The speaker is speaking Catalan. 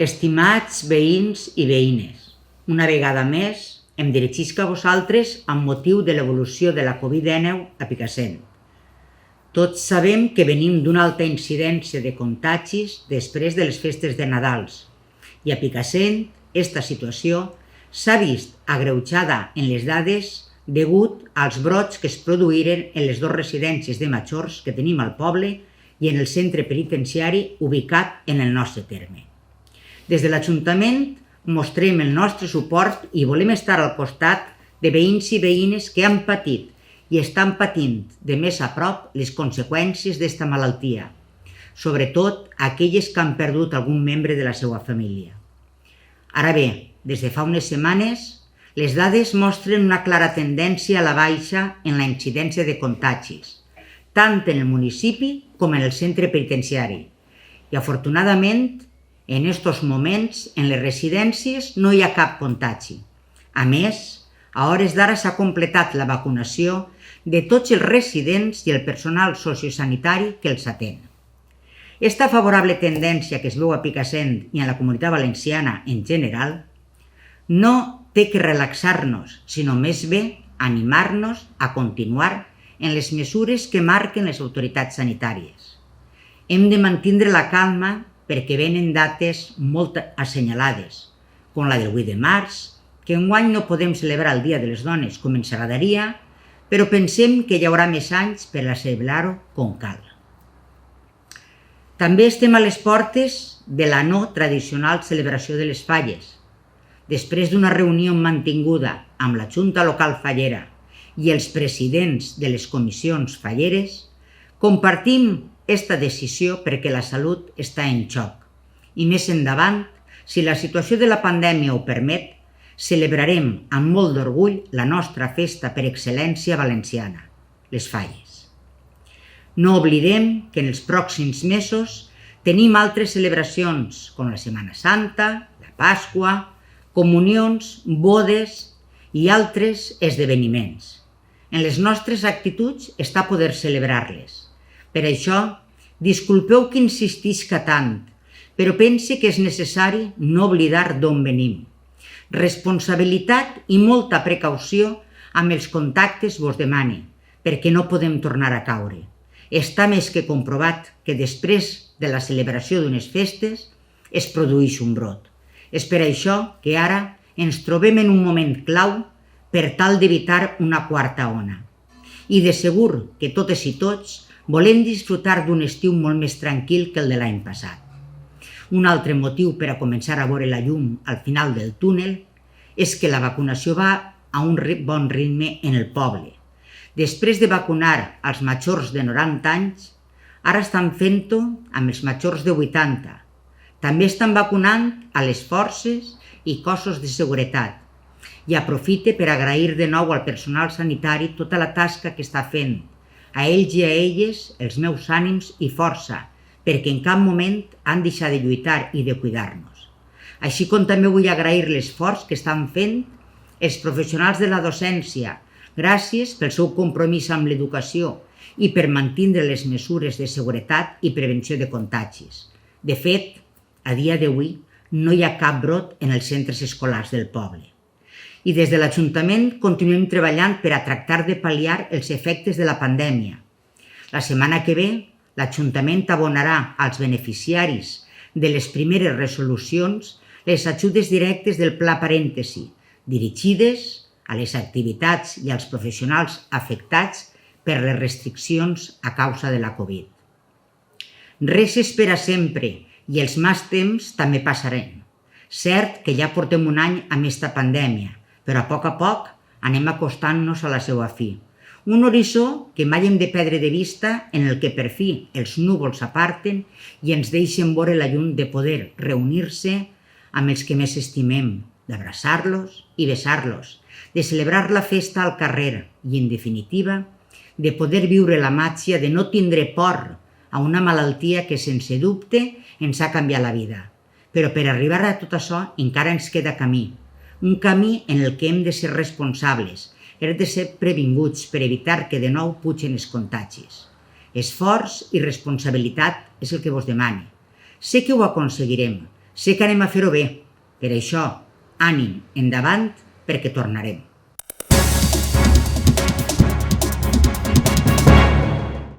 Estimats veïns i veïnes, una vegada més em dirigisc a vosaltres amb motiu de l'evolució de la Covid-19 a Picassent. Tots sabem que venim d'una alta incidència de contagis després de les festes de Nadals i a Picassent aquesta situació s'ha vist agreujada en les dades degut als brots que es produïren en les dues residències de majors que tenim al poble i en el centre penitenciari ubicat en el nostre terme. Des de l'Ajuntament mostrem el nostre suport i volem estar al costat de veïns i veïnes que han patit i estan patint de més a prop les conseqüències d'esta malaltia, sobretot aquelles que han perdut algun membre de la seva família. Ara bé, des de fa unes setmanes, les dades mostren una clara tendència a la baixa en la incidència de contagis, tant en el municipi com en el centre penitenciari. I afortunadament, en aquests moments, en les residències no hi ha cap contagi. A més, a hores d'ara s'ha completat la vacunació de tots els residents i el personal sociosanitari que els atén. Esta favorable tendència que es veu a Picassent i a la Comunitat Valenciana en general no té que relaxar-nos, sinó més bé animar-nos a continuar en les mesures que marquen les autoritats sanitàries. Hem de mantenir la calma perquè venen dates molt assenyalades, com la del 8 de març, que enguany no podem celebrar el Dia de les Dones com ens agradaria, però pensem que hi haurà més anys per a celebrar-ho com cal. També estem a les portes de la no tradicional celebració de les falles. Després d'una reunió mantinguda amb la Junta Local Fallera i els presidents de les comissions falleres, compartim aquesta decisió perquè la salut està en xoc. I més endavant, si la situació de la pandèmia ho permet, celebrarem amb molt d'orgull la nostra festa per excel·lència valenciana, les falles. No oblidem que en els pròxims mesos tenim altres celebracions com la Setmana Santa, la Pasqua, comunions, bodes i altres esdeveniments. En les nostres actituds està poder celebrar-les. Per això, disculpeu que insistisca tant, però pense que és necessari no oblidar d'on venim. Responsabilitat i molta precaució amb els contactes vos demane, perquè no podem tornar a caure. Està més que comprovat que després de la celebració d'unes festes es produeix un brot. És per això que ara ens trobem en un moment clau per tal d'evitar una quarta ona. I de segur que totes i tots volem disfrutar d'un estiu molt més tranquil que el de l'any passat. Un altre motiu per a començar a veure la llum al final del túnel és que la vacunació va a un bon ritme en el poble. Després de vacunar als majors de 90 anys, ara estan fent-ho amb els majors de 80. També estan vacunant a les forces i cossos de seguretat. I aprofite per agrair de nou al personal sanitari tota la tasca que està fent. A ells i a elles els meus ànims i força, perquè en cap moment han deixat de lluitar i de cuidar-nos. Així com també vull agrair l'esforç que estan fent els professionals de la docència, gràcies pel seu compromís amb l'educació i per mantenir les mesures de seguretat i prevenció de contagis. De fet, a dia d'avui no hi ha cap brot en els centres escolars del poble. I des de l'Ajuntament continuem treballant per a tractar de pal·liar els efectes de la pandèmia. La setmana que ve, l'Ajuntament abonarà als beneficiaris de les primeres resolucions les ajudes directes del Pla Parèntesi, dirigides a les activitats i als professionals afectats per les restriccions a causa de la Covid. Res és per a sempre i els mals temps també passarem. Cert que ja portem un any amb aquesta pandèmia, però a poc anem acostant-nos a la seva fi. Un horitzó que mai hem de perdre de vista en el que per fi els núvols s'aparten i ens deixen veure la llum de poder reunir-se amb els que més estimem, d'abraçar-los i besar-los, de celebrar la festa al carrer i, en definitiva, de poder viure la màgia de no tindre por a una malaltia que, sense dubte, ens ha canviat la vida. Però per arribar a tot això encara ens queda camí, un camí en el que hem de ser responsables, hem de ser previnguts per evitar que de nou pugen els contagis. Esforç i responsabilitat és el que vos demane. Sé que ho aconseguirem, Sé que anem a fer-ho bé. Per això, ànim, endavant, perquè tornarem.